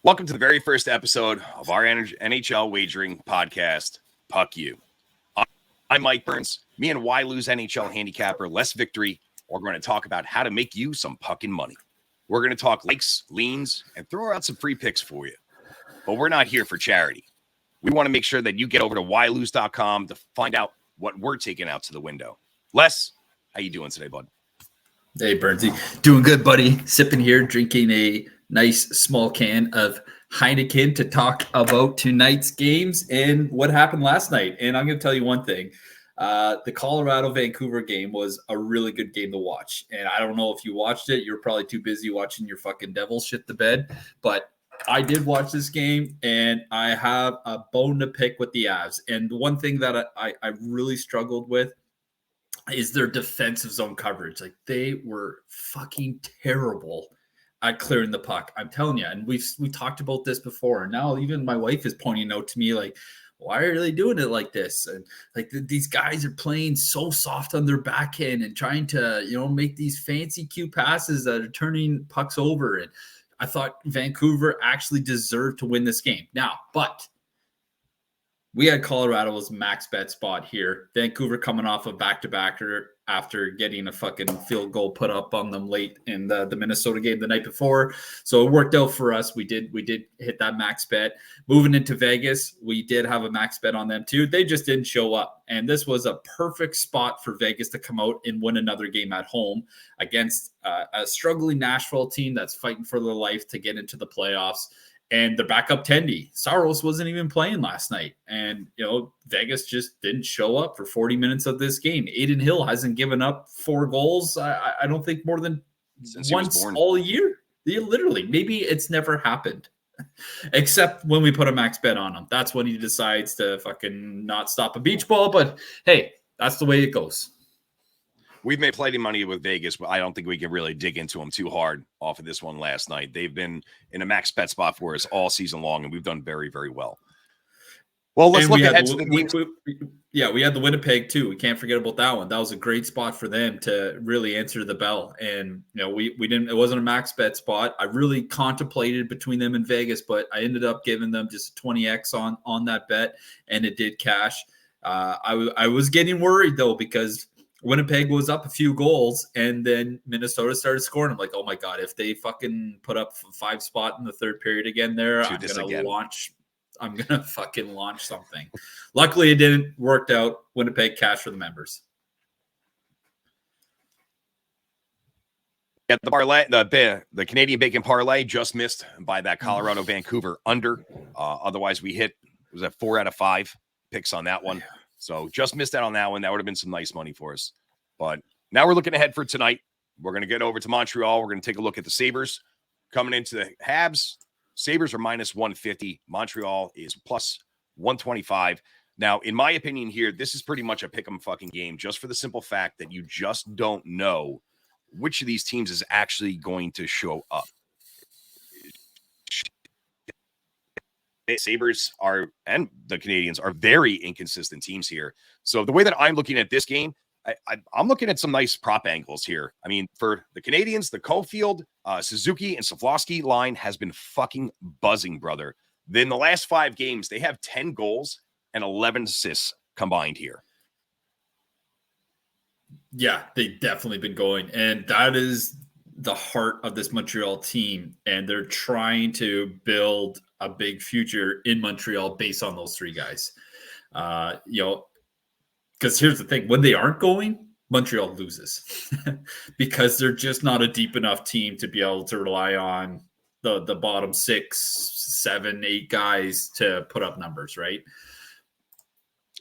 Welcome to the very first episode of our NHL wagering podcast, Puck You. I'm Mike Burns. Me and Why Lose NHL handicapper Les Victorie are going to talk about how to make you some pucking money. We're going to talk likes, leans, and throw out some free picks for you. But we're not here for charity. We want to make sure that you get over to whylose.com to find out what we're taking out to the window. Les, how you doing today, bud? Hey, Burnsy. Doing good, buddy. Sipping here, drinking a nice small can of Heineken to talk about tonight's games and what happened last night. And I'm going to tell you one thing. The Colorado-Vancouver game was a really good game to watch. And I don't know if you watched it. You're probably too busy watching your fucking Devils shit the bed. But I did watch this game, and I have a bone to pick with the Avs. And the one thing that I really struggled with is their defensive zone coverage. Like, they were fucking terrible at clearing the puck. I'm telling you. And we talked about this before. And now even my wife is pointing out to me, like, why are they doing it like this? And like these guys are playing so soft on their backhand and trying to, make these fancy cute passes that are turning pucks over. And I thought Vancouver actually deserved to win this game. Now, but we had Colorado's max bet spot here. Vancouver coming off a back-to-backer after getting a fucking field goal put up on them late in the Minnesota game the night before. So it worked out for us. We did hit that max bet. Moving into Vegas, we did have a max bet on them too. They just didn't show up. And this was a perfect spot for Vegas to come out and win another game at home against a struggling Nashville team that's fighting for their life to get into the playoffs. And the backup Tendy, Saros wasn't even playing last night. And, Vegas just didn't show up for 40 minutes of this game. Aiden Hill hasn't given up 4 goals, I don't think, more than Since once all year. Literally, maybe it's never happened. Except when we put a max bet on him. That's when he decides to fucking not stop a beach ball. But, hey, that's the way it goes. We've made plenty of money with Vegas, but I don't think we can really dig into them too hard off of this one last night. They've been in a max bet spot for us all season long, and we've done very, very well. Well, let's look ahead to the games. We had the Winnipeg too. We can't forget about that one. That was a great spot for them to really answer the bell. And we didn't. It wasn't a max bet spot. I really contemplated between them and Vegas, but I ended up giving them just 20x on that bet, and it did cash. I was getting worried though, because Winnipeg was up a few goals, and then Minnesota started scoring. I'm like, oh my God, if they fucking put up 5 spot in the third period again there, I'm going to fucking launch something. Luckily, it didn't. Worked out. Winnipeg cash for the members. Yeah, the parlay, the Canadian Bacon parlay just missed by that Colorado Vancouver under. Otherwise, we hit, was that 4 out of 5 picks on that one. So just missed out on that one. That would have been some nice money for us. But now we're looking ahead for tonight. We're going to get over to Montreal. We're going to take a look at the Sabres. Coming into the Habs, Sabres are minus 150. Montreal is plus 125. Now, in my opinion here, this is pretty much a pick 'em fucking game, just for the simple fact that you just don't know which of these teams is actually going to show up. The Sabres and the Canadians are very inconsistent teams here. So the way that I'm looking at this game, I'm looking at some nice prop angles here. I mean, for the Canadians, the Caulfield, Suzuki, and Slavkovsky line has been fucking buzzing, brother. Then the last 5 games, they have 10 goals and 11 assists combined here. Yeah, they've definitely been going. And that is the heart of this Montreal team. And they're trying to build a big future in Montreal based on those 3 guys. Because here's the thing, when they aren't going, Montreal loses because they're just not a deep enough team to be able to rely on the bottom 6, 7, 8 guys to put up numbers, right?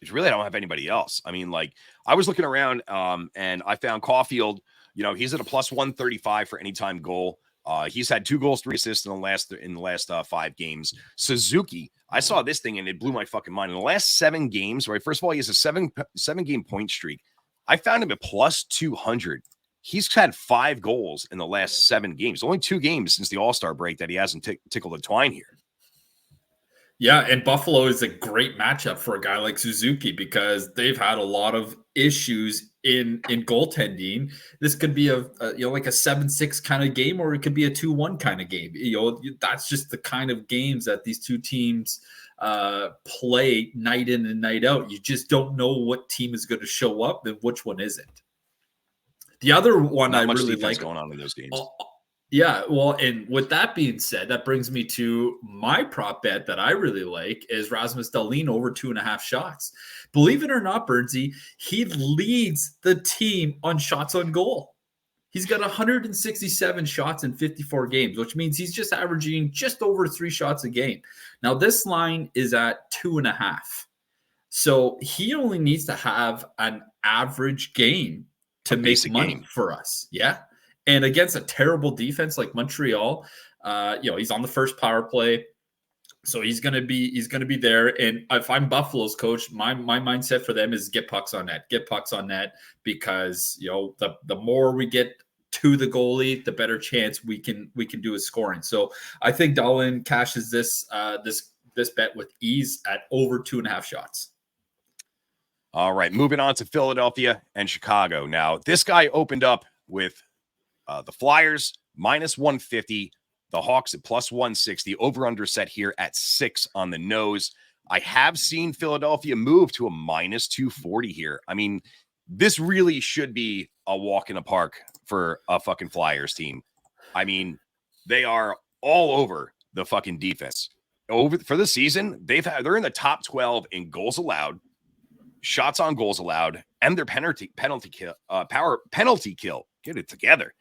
You really don't have anybody else. I mean, like, I was looking around and I found Caulfield, he's at a plus 135 for anytime goal. He's had 2 goals, 3 assists in the last 5 games. Suzuki, I saw this thing and it blew my fucking mind. In the last 7 games, right? First of all, he has a 7-game point streak. I found him at plus 200. He's had 5 goals in the last 7 games. Only 2 games since the All-Star break that he hasn't tickled a twine here. Yeah, and Buffalo is a great matchup for a guy like Suzuki because they've had a lot of issues in goaltending, this could be a like a 7-6 kind of game, or it could be a 2-1 kind of game. That's just the kind of games that these two teams play night in and night out. You just don't know what team is going to show up and which one isn't. The other one Not I much really defense like going on in those games. Yeah, well, and with that being said, that brings me to my prop bet that I really like is Rasmus Dahlin over 2.5 shots. Believe it or not, Birdsey, he leads the team on shots on goal. He's got 167 shots in 54 games, which means he's just averaging just over 3 shots a game. Now, this line is at 2.5. So he only needs to have an average game to make money for us. Yeah. And against a terrible defense like Montreal, he's on the first power play. So he's gonna be there. And if I'm Buffalo's coach, my mindset for them is get pucks on net, because the more we get to the goalie, the better chance we can do is scoring. So I think Dahlin cashes this bet with ease at over 2.5 shots. All right, moving on to Philadelphia and Chicago. Now, this guy opened up with the Flyers minus 150, the Hawks at plus 160, over-under set here at 6 on the nose. I have seen Philadelphia move to a minus 240 here. I mean, this really should be a walk in the park for a fucking Flyers team. I mean, they are all over the fucking defense. For the season, they're in the top 12 in goals allowed, shots on goals allowed, and their penalty kill. Get it together.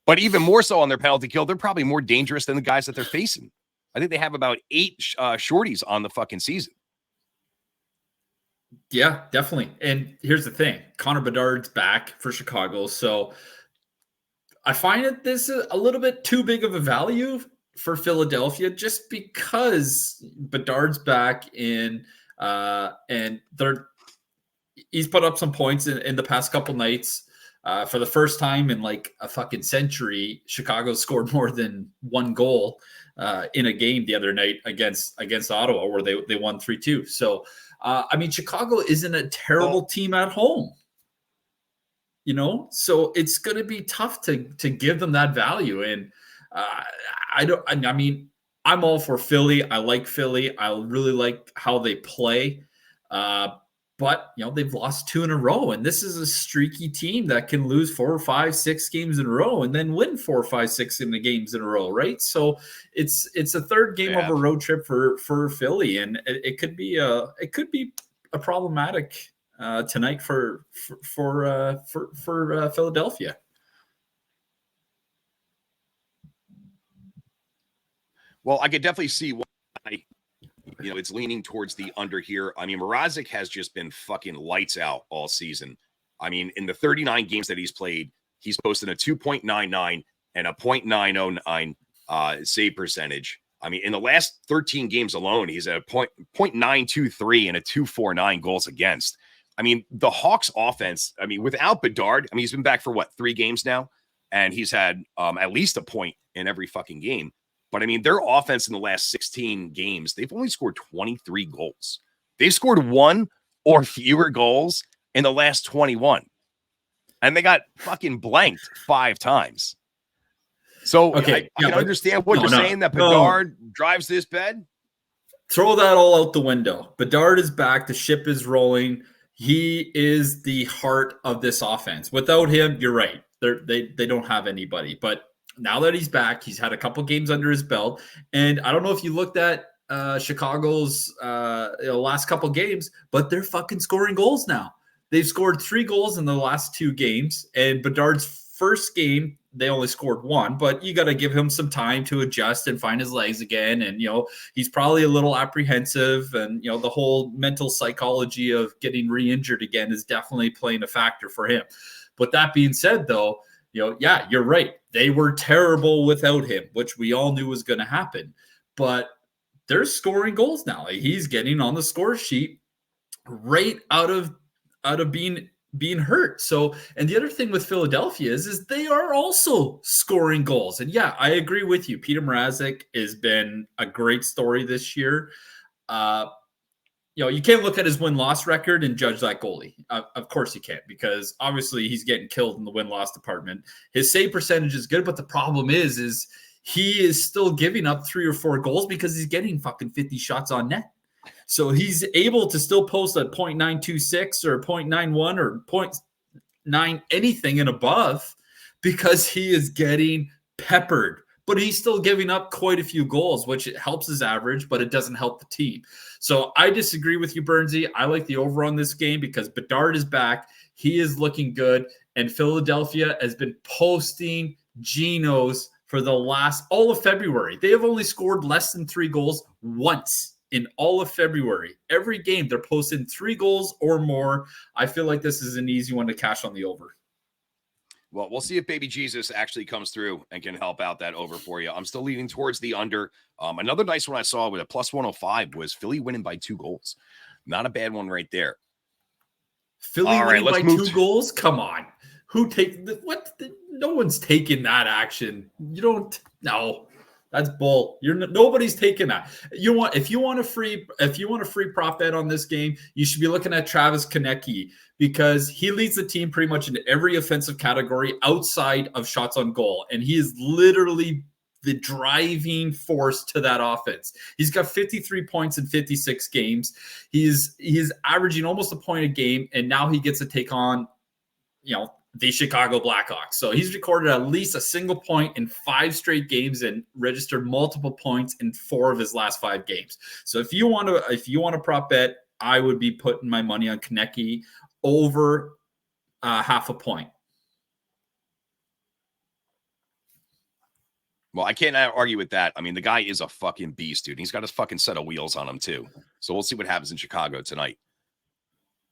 But even more so on their penalty kill, they're probably more dangerous than the guys that they're facing. I think they have about 8 shorties on the fucking season. Yeah, definitely. And here's the thing. Connor Bedard's back for Chicago. So I find that this is a little bit too big of a value for Philadelphia, just because Bedard's back and he's put up some points in the past couple nights. For the first time in like a fucking century, Chicago scored more than 1 goal in a game the other night against Ottawa, where they won 3-2. So, I mean, Chicago isn't a terrible team at home, so it's going to be tough to give them that value. And I mean, I'm all for Philly. I like Philly. I really like how they play. But they've lost 2 in a row, and this is a streaky team that can lose 4 or 5, 6 games in a row and then win 4 or 5, 6 games in a row, right? So it's a third game of a road trip for Philly, and it could be a problematic tonight for Philadelphia. Well, I could definitely see why. It's leaning towards the under here. I mean, Mrazek has just been fucking lights out all season. I mean, in the 39 games that he's played, he's posted a 2.99 and a 0.909 save percentage. I mean, in the last 13 games alone, he's at a 0.923 and a 2.49 goals against. I mean, the Hawks offense, I mean, without Bedard, I mean, he's been back for 3 games now, and he's had at least a point in every fucking game. But I mean, their offense in the last 16 games, they've only scored 23 goals. They've scored 1 or fewer goals in the last 21. And they got fucking blanked 5 times. So okay, I can understand what you're saying, that Bedard drives this bed. Throw that all out the window. Bedard is back. The ship is rolling. He is the heart of this offense. Without him, you're right. They don't have anybody. But now that he's back, he's had a couple games under his belt. And I don't know if you looked at Chicago's last couple games, but they're fucking scoring goals now. They've scored 3 goals in the last 2 games. And Bedard's first game, they only scored 1. But you got to give him some time to adjust and find his legs again. And, he's probably a little apprehensive. And, the whole mental psychology of getting re-injured again is definitely playing a factor for him. But that being said, though, yeah, you're right. They were terrible without him, which we all knew was going to happen. But they're scoring goals now. Like, he's getting on the score sheet right out of being hurt. So, and the other thing with Philadelphia is they are also scoring goals. And yeah, I agree with you. Peter Mrazek has been a great story this year. you can't look at his win-loss record and judge that goalie. Of course you can't, because obviously he's getting killed in the win-loss department. His save percentage is good, but the problem is he is still giving up 3 or 4 goals because he's getting fucking 50 shots on net. So he's able to still post a .926 or .91 or .9 anything and above because he is getting peppered. But he's still giving up quite a few goals, which it helps his average, but it doesn't help the team. So I disagree with you, Bernsey. I like the over on this game because Bedard is back. He is looking good. And Philadelphia has been posting Genos for all of February. They have only scored less than 3 goals once in all of February. Every game, they're posting 3 goals or more. I feel like this is an easy one to cash on the over. Well, we'll see if Baby Jesus actually comes through and can help out that over for you. I'm still leaning towards the under. Another nice one I saw with a +105 was Philly winning by 2 goals. Not a bad one right there. Philly winning by 2 goals? Come on. Who take what? No one's taking that action. You don't. No, that's bull. Nobody's taking that. If you want a free prop bet on this game, you should be looking at Travis Konecny, because he leads the team pretty much in every offensive category outside of shots on goal, and he is literally the driving force to that offense. He's got 53 points in 56 games. He is averaging almost a point a game, and now he gets to take on, the Chicago Blackhawks. So he's recorded at least a single point in 5 straight games and registered multiple points in 4 of his last 5 games. So if you want to prop bet, I would be putting my money on Konecny over half a point. Well, I can't argue with that. I mean, the guy is a fucking beast, dude. He's got his fucking set of wheels on him too. So we'll see what happens in Chicago tonight.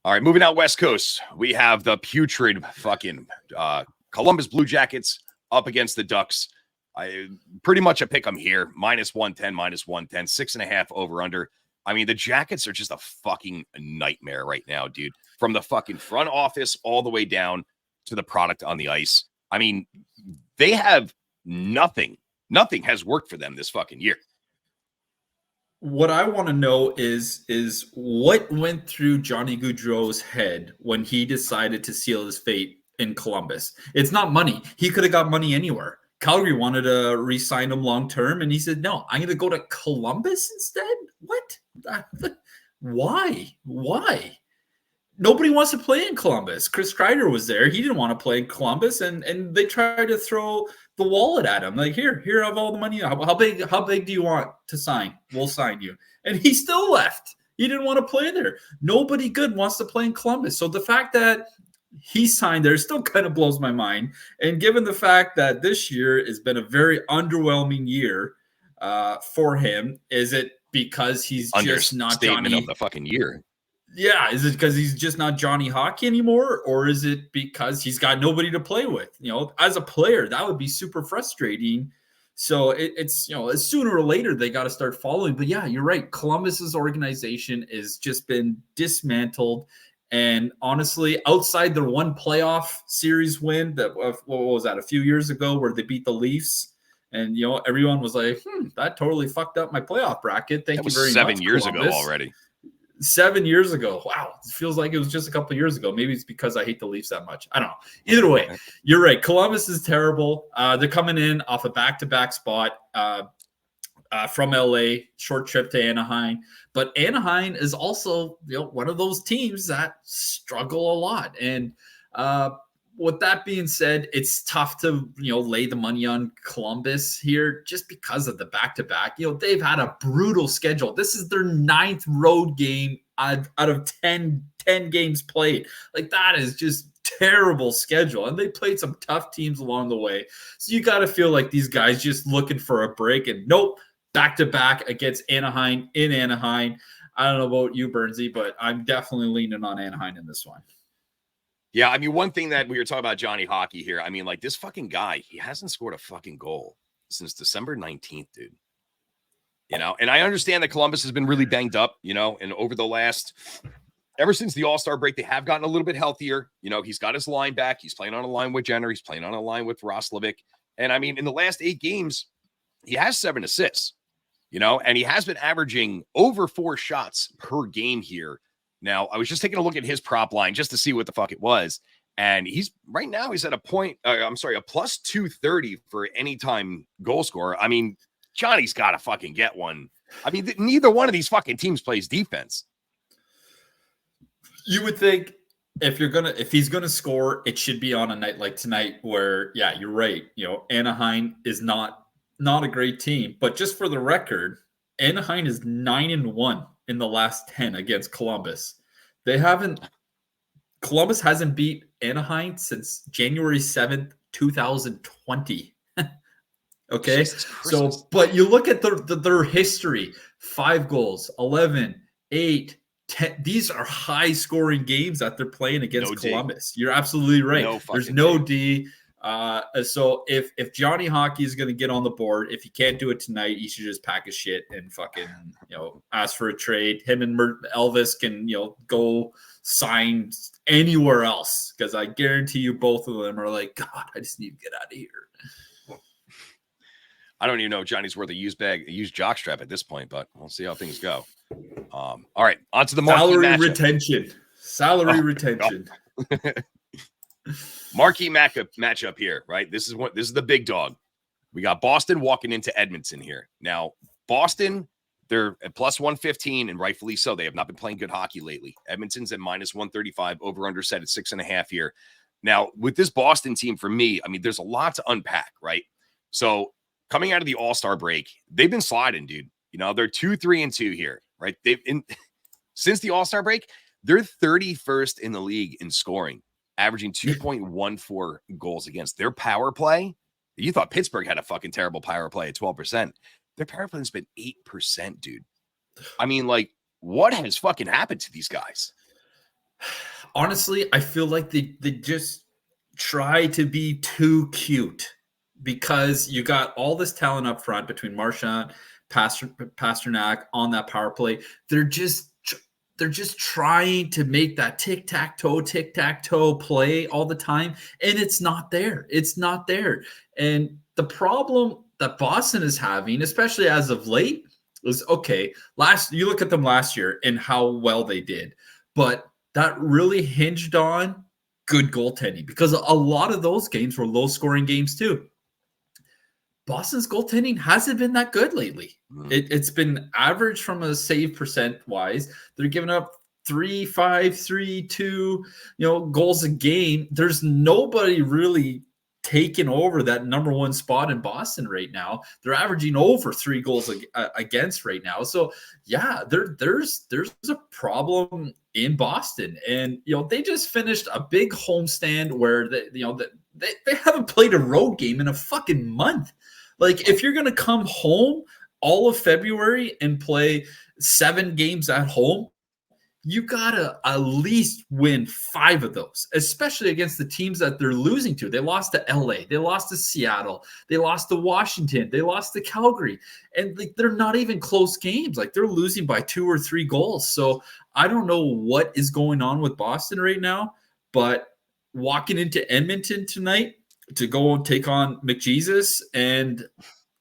All right, moving out West Coast, we have the putrid fucking Columbus Blue Jackets up against the Ducks. I pretty much a pick 'em here. -110, -110, 6.5 over under. I mean, the Jackets are just a fucking nightmare right now, dude. From the fucking front office all the way down to the product on the ice. I mean, they have nothing. Nothing has worked for them this fucking year. What I want to know is what went through Johnny Gaudreau's head when he decided to seal his fate in Columbus. It's not money. He could have got money anywhere. Calgary wanted to re-sign him long-term, and he said, no, I'm going to go to Columbus instead? What? Why? Nobody wants to play in Columbus. Chris Kreider was there. He didn't want to play in Columbus, and they tried to throw the wallet at him. Like, here, have all the money. How big do you want to sign? We'll sign you. And he still left. He didn't want to play there. Nobody good wants to play in Columbus. So the fact that he signed there still kind of blows my mind. And given the fact that this year has been a very underwhelming year for him, is it because he's just not Johnny of the fucking year? Yeah, is it because he's just not Johnny Hockey anymore, or is it because he's got nobody to play with? As a player, that would be super frustrating. So it's sooner or later they got to start following. But yeah, you're right. Columbus's organization has just been dismantled. And honestly, outside their one playoff series win, what was that, a few years ago, where they beat the Leafs, and everyone was like, that totally fucked up my playoff bracket. Thank you very much. 7 years ago already. 7 years ago. Wow. It feels like it was just a couple of years ago. Maybe it's because I hate the Leafs that much. I don't know. Either way, you're right. Columbus is terrible. They're coming in off a back-to-back spot from LA, short trip to Anaheim. But Anaheim is also one of those teams that struggle a lot. And with that being said, it's tough to lay the money on Columbus here just because of the back-to-back. They've had a brutal schedule. This is their 9th road game out of 10 games played. Like, that is just terrible schedule, and they played some tough teams along the way. So you got to feel like these guys just looking for a break, and nope, back-to-back against Anaheim in Anaheim. I don't know about you, Bernsey, but I'm definitely leaning on Anaheim in this one. Yeah, I mean, one thing that we were talking about Johnny Hockey here, I mean, like, this fucking guy, he hasn't scored a fucking goal since December 19th, dude. And I understand that Columbus has been really banged up, and ever since the All-Star break, they have gotten a little bit healthier. He's got his line back. He's playing on a line with Jenner. He's playing on a line with Roslovic. And I mean, in the last 8 games, he has 7 assists. and he has been averaging over 4 shots per game here. Now, I was just taking a look at his prop line just to see what the fuck it was. And he's at a plus 230 for anytime goal scorer. I mean, Johnny's got to fucking get one. I mean, neither one of these fucking teams plays defense. You would think if he's gonna score, it should be on a night like tonight where, yeah, you're right. Anaheim is not a great team, but just for the record, Anaheim is 9-1 in the last 10 against Columbus. Columbus hasn't beat Anaheim since January 7th, 2020. Okay. So, but you look at their history, 5 goals, 11, 8, 10. These are high scoring games that they're playing against Columbus. You're absolutely right. There's no D. So if Johnny Hockey is going to get on the board, if he can't do it tonight, he should just pack his shit and fucking, ask for a trade. Him and Elvis can, go sign anywhere else, because I guarantee you both of them are like, God, I just need to get out of here. I don't even know if Johnny's worth a used jockstrap at this point, but we'll see how things go. All right, on to the salary retention. Marquee matchup here, right? This is the big dog. We got Boston walking into Edmonton here. Now, Boston, they're at plus 115, and rightfully so. They have not been playing good hockey lately. Edmonton's at minus 135, over under set at 6.5 here. Now, with this Boston team, for me, I mean, there's a lot to unpack, right? So coming out of the All-Star break, they've been sliding, dude. They're 2-3-2 here, right? Since the All-Star break, they're 31st in the league in scoring, averaging 2.14 goals against. Their power play, you thought Pittsburgh had a fucking terrible power play at 12%. Their power play has been 8%, dude. I mean, like, what has fucking happened to these guys? Honestly, I feel like they just try to be too cute, because you got all this talent up front between Marchand, Pasternak on that power play. They're just trying to make that tic-tac-toe play all the time, and it's not there. It's not there. And the problem that Boston is having, especially as of late, is, okay, you look at them last year and how well they did, but that really hinged on good goaltending, because a lot of those games were low-scoring games too. Boston's goaltending hasn't been that good lately. It's been average from a save percent wise. They're giving up 3-5, 3-2, goals a game. There's nobody really taking over that number one spot in Boston right now. They're averaging over 3 goals against right now. So yeah, there's a problem in Boston, and they just finished a big homestand where they haven't played a road game in a fucking month. Like, if you're going to come home all of February and play 7 games at home, you got to at least win 5 of those, especially against the teams that they're losing to. They lost to LA. They lost to Seattle. They lost to Washington. They lost to Calgary. And they're not even close games. Like, they're losing by 2 or 3 goals. So I don't know what is going on with Boston right now, but walking into Edmonton tonight to go and take on McJesus and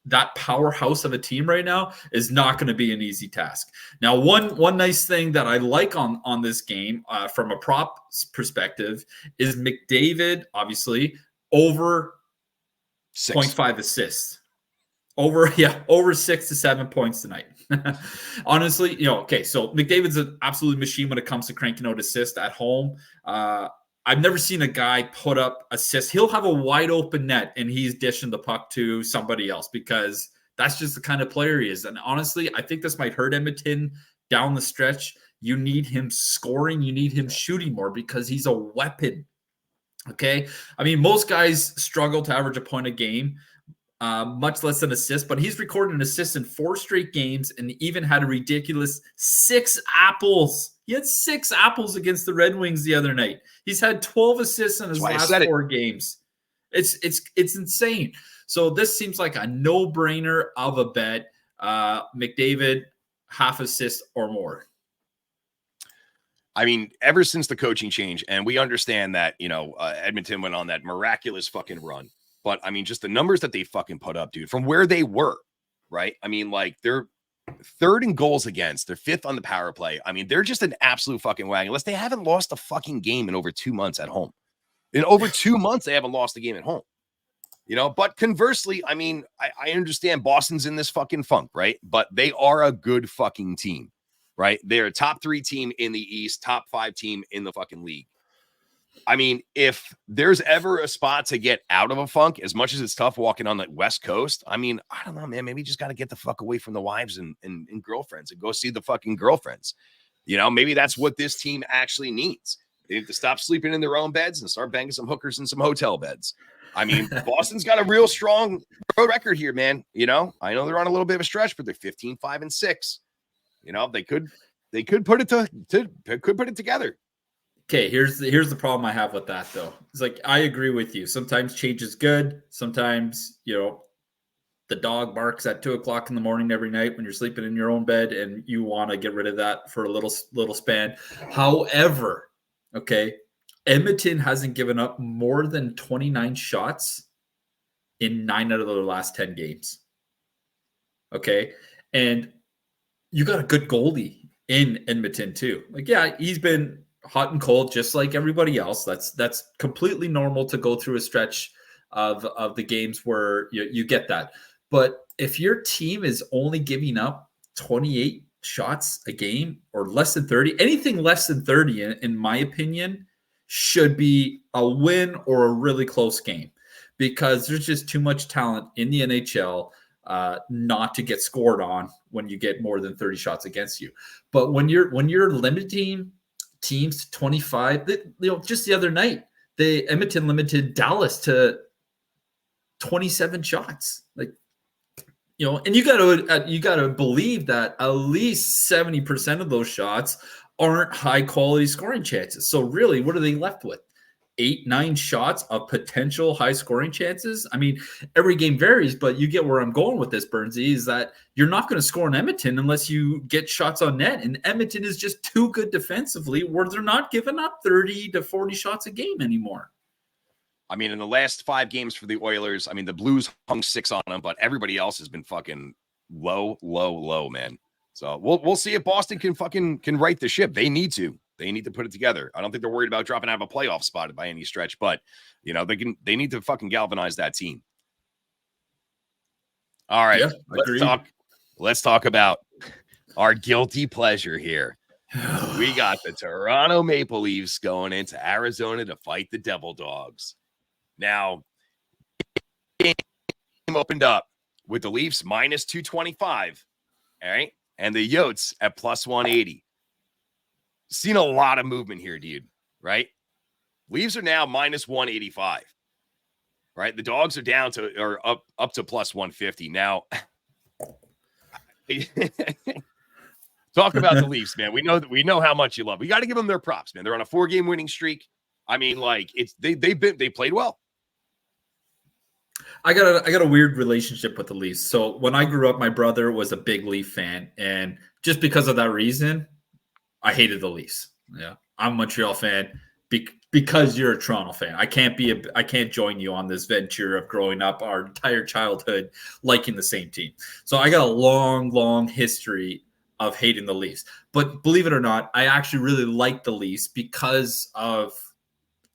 that powerhouse of a team right now is not going to be an easy task. Now, one nice thing that I like on this game from a prop perspective is McDavid, obviously, over 0.5 assists. Over 6 to 7 points tonight. Honestly, okay, so McDavid's an absolute machine when it comes to cranking out assists at home. I've never seen a guy put up assists. He'll have a wide open net and he's dishing the puck to somebody else, because that's just the kind of player he is. And honestly, I think this might hurt Edmonton down the stretch. You need him scoring. You need him shooting more, because he's a weapon. Okay. I mean, most guys struggle to average a point a game, much less an assist, but he's recorded an assist in 4 straight games and even had a ridiculous 6 apples. He had 6 apples against the Red Wings the other night. He's had 12 assists in his last 4 games. It's insane. So this seems like a no-brainer of a bet. McDavid, half assist or more. I mean, ever since the coaching change, and we understand that, Edmonton went on that miraculous fucking run. But I mean, just the numbers that they fucking put up, dude, from where they were, right? I mean, like, they're third in goals against. They're fifth on the power play. I mean, they're just an absolute fucking wagon. Unless they haven't lost a fucking game in over 2 months at home. In over 2 months, they haven't lost a game at home. But conversely, I mean, I understand Boston's in this fucking funk, right? But they are a good fucking team, right? They're a top 3 team in the East, top 5 team in the fucking league. I mean, if there's ever a spot to get out of a funk, as much as it's tough walking on the West Coast, I mean, I don't know, man. Maybe you just got to get the fuck away from the wives and girlfriends and go see the fucking girlfriends. Maybe that's what this team actually needs. They need to stop sleeping in their own beds and start banging some hookers in some hotel beds. I mean, Boston's got a real strong road record here, man. I know they're on a little bit of a stretch, but they're 15-5-6. They could put it together. Okay, here's the problem I have with that, though. It's like, I agree with you. Sometimes change is good. Sometimes, the dog barks at 2:00 in the morning every night when you're sleeping in your own bed, and you want to get rid of that for a little span. However, okay, Edmonton hasn't given up more than 29 shots in 9 out of their last 10 games. Okay, and you got a good goalie in Edmonton too. Like, yeah, he's been hot and cold, just like everybody else. That's completely normal to go through a stretch of the games where you get that. But if your team is only giving up 28 shots a game or less than 30, anything less than 30, in my opinion, should be a win or a really close game, because there's just too much talent in the NHL not to get scored on when you get more than 30 shots against you. But when you're limiting teams to 25, just the other night, the Edmonton limited Dallas to 27 shots. Like, and you got to believe that at least 70% of those shots aren't high quality scoring chances. So really, what are they left with? 8-9 shots of potential high scoring chances. I mean, every game varies, but you get where I'm going with this, Burnsy, is that you're not going to score in Edmonton unless you get shots on net. And Edmonton is just too good defensively, where they're not giving up 30 to 40 shots a game anymore. I mean, in the last 5 games for the Oilers, I mean, the Blues hung 6 on them, but everybody else has been fucking low, man. So we'll see if Boston can right the ship. They need to. They need to put it together. I don't think they're worried about dropping out of a playoff spot by any stretch, but they need to fucking galvanize that team. All right, yeah, let's talk about our guilty pleasure here. We got the Toronto Maple Leafs going into Arizona to fight the Devil Dogs. Now, game opened up with the Leafs minus 225, all right, and the Yotes at plus 180. Seen a lot of movement here, dude, right? Leafs are now minus 185, right? The Dogs are down to, or up to plus 150. Now, talk about the Leafs, man. We know how much you love. We got to give them their props, man. They're on a 4-game winning streak. I mean, like, they played well. I got a weird relationship with the Leafs. So when I grew up, my brother was a big Leaf fan, and just because of that reason, I hated the Leafs. Yeah, I'm a Montreal fan because you're a Toronto fan. I can't join you on this venture of growing up our entire childhood liking the same team. So I got a long history of hating the Leafs. But believe it or not, I actually really like the Leafs because of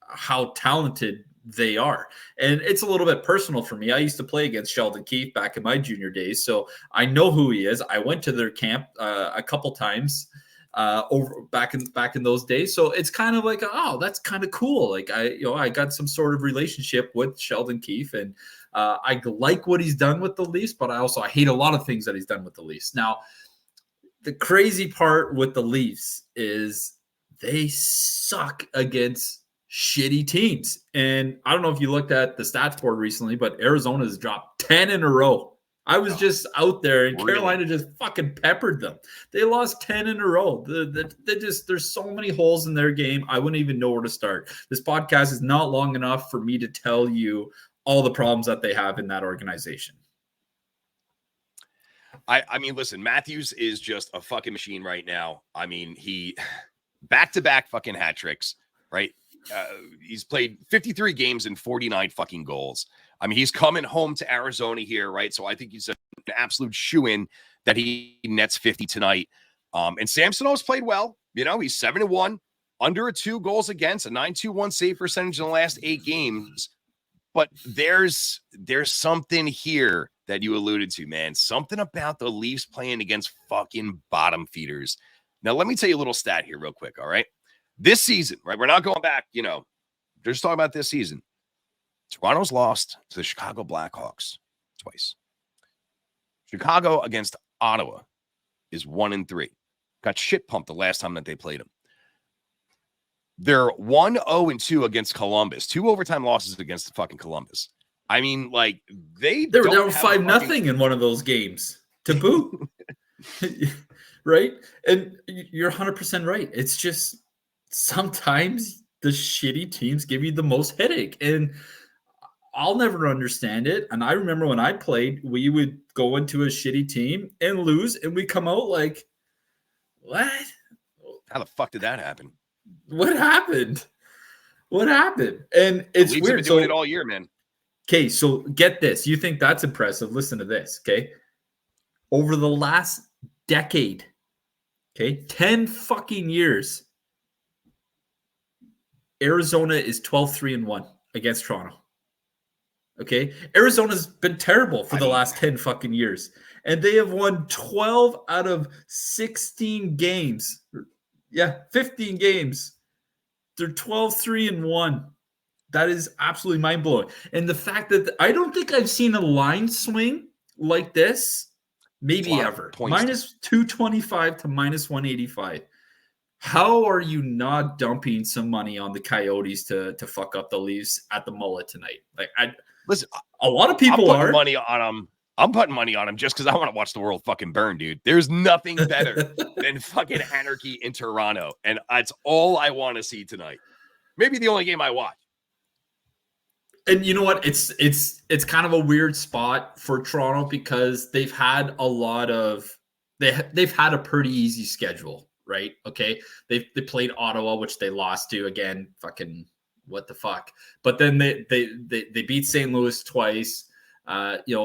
how talented they are. And it's a little bit personal for me. I used to play against Sheldon Keefe back in my junior days, so I know who he is. I went to their camp a couple times over back in those days. So it's kind of like, oh, that's kind of cool. Like I got some sort of relationship with Sheldon Keefe, and I like what he's done with the Leafs, but I hate a lot of things that he's done with the Leafs. Now, the crazy part with the Leafs is they suck against shitty teams. And I don't know if you looked at the stats board recently, but Arizona's dropped 10 in a row. I was just out there, and Carolina just fucking peppered them. They lost 10 in a row. There's so many holes in their game. I wouldn't even know where to start. This podcast is not long enough for me to tell you all the problems that they have in that organization. I mean, listen, Matthews is just a fucking machine right now. I mean, he back-to-back fucking hat tricks, right? He's played 53 games and 49 fucking goals. I mean, he's coming home to Arizona here, right? So I think he's an absolute shoo-in that he nets 50 tonight. And Samsonov's played well. You know, he's 7-1, under a 2 goals against, a 9.21 save percentage in the last 8 games. But there's something here that you alluded to, man. Something about the Leafs playing against fucking bottom feeders. Now, let me tell you a little stat here real quick, all right? This season, right? We're not going back, you know, just talking about this season. Toronto's lost to the Chicago Blackhawks twice. Chicago against Ottawa is 1-3. Got shit pumped the last time that they played them. They're 1-0-2 against Columbus. 2 overtime losses against fucking Columbus. I mean, like, they were don't 5-0 in one of those games to boot. Right? And you're 100% right. It's just sometimes the shitty teams give you the most headache. And I'll never understand it. And I remember when I played, we would go into a shitty team and lose, and we come out like, what? How the fuck did that happen? What happened? What happened? And it's Leafs weird. Have been doing it all year, man. Okay, so get this. You think that's impressive? Listen to this, okay? Over the last decade, okay, 10 fucking years, Arizona is 12-3-1 against Toronto. Okay? Arizona's been terrible for the last 10 fucking years. And they have won 12 out of 16 games. Yeah, 15 games. They're 12-3-1. That is absolutely mind-blowing. And the fact that I don't think I've seen a line swing like this, maybe ever. Minus 225 to minus 185. How are you not dumping some money on the Coyotes to fuck up the Leafs at the Mullet tonight? Like, listen, a lot of people are money on them. I'm putting money on them just because I want to watch the world fucking burn, dude. There's nothing better than fucking anarchy in Toronto, and that's all I want to see tonight. Maybe the only game I watch. And you know what? It's kind of a weird spot for Toronto because they've had a lot of they've had a pretty easy schedule, right? Okay, they played Ottawa, which they lost to again. Fucking what the fuck? But then they beat St. Louis twice.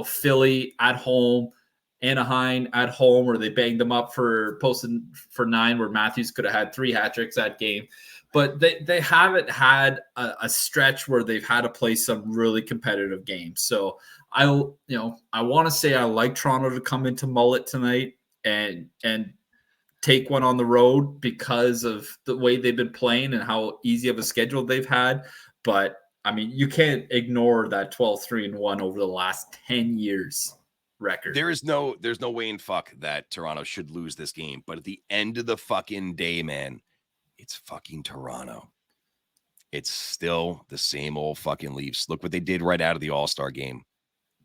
Philly at home, Anaheim at home, where they banged them up for posting for 9, where Matthews could have had 3 hat tricks that game. But they haven't had a stretch where they've had to play some really competitive games. So I want to say I like Toronto to come into Mullet tonight and take one on the road because of the way they've been playing and how easy of a schedule they've had. But I mean, you can't ignore that 12-3-1 over the last 10 years record. There's no way in fuck that Toronto should lose this game. But at the end of the fucking day, man, it's fucking Toronto. It's still the same old fucking Leafs. Look what they did right out of the All-Star game,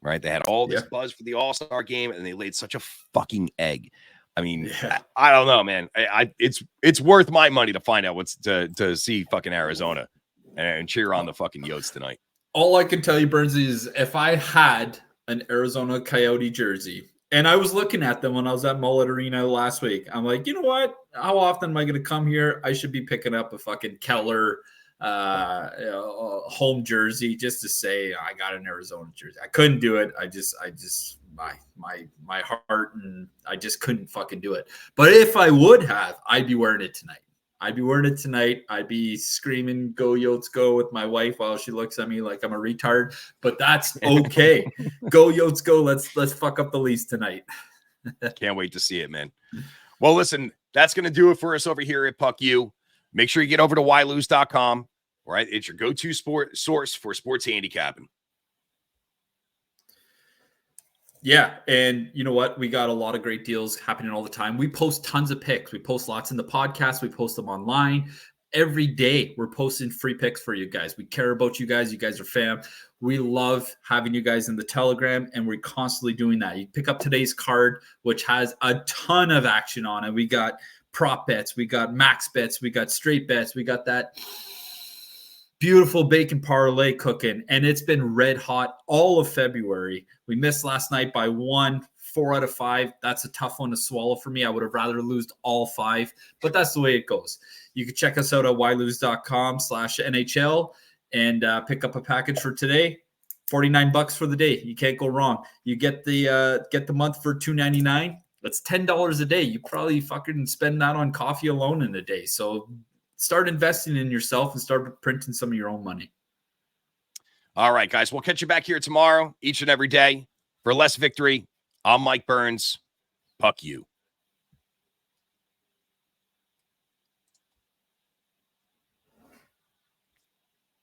right? They had all this buzz for the All-Star game, and they laid such a fucking egg. I mean, I don't know, man. It's worth my money to find out to see fucking Arizona and cheer on the fucking Yotes tonight. All I can tell you, Burnsy, is if I had an Arizona Coyote jersey, and I was looking at them when I was at Mullet Arena last week, I'm like, you know what? How often am I going to come here? I should be picking up a fucking Keller home jersey just to say I got an Arizona jersey. I couldn't do it. I just my heart, and I just couldn't fucking do it. But if I would have, I'd be wearing it tonight. I'd be screaming, "Go Yotes, go!" with my wife while she looks at me like I'm a retard. But that's okay. Go Yotes, go! Let's fuck up the Leafs tonight. Can't wait to see it, man. Well, listen, that's going to do it for us over here at Puck U. Make sure you get over to whylose.com. All right, it's your go-to source for sports handicapping. Yeah, and you know what? We got a lot of great deals happening all the time. We post tons of picks. We post lots in the podcast. We post them online. Every day, we're posting free picks for you guys. We care about you guys. You guys are fam. We love having you guys in the Telegram, and we're constantly doing that. You pick up today's card, which has a ton of action on it. We got prop bets. We got max bets. We got straight bets. We got that beautiful bacon parlay cooking, and it's been red hot all of February. We missed last night by 4 out of 5. That's a tough one to swallow for me. I would have rather lost all 5, but that's the way it goes. You can check us out at whylose.com/NHL and pick up a package for today. $49 for the day. You can't go wrong. You get the month for $2.99. That's $10 a day. You probably fucking spend that on coffee alone in a day. So start investing in yourself and start printing some of your own money. All right, guys. We'll catch you back here tomorrow, each and every day. For less Victory, I'm Mike Burns. Puck you.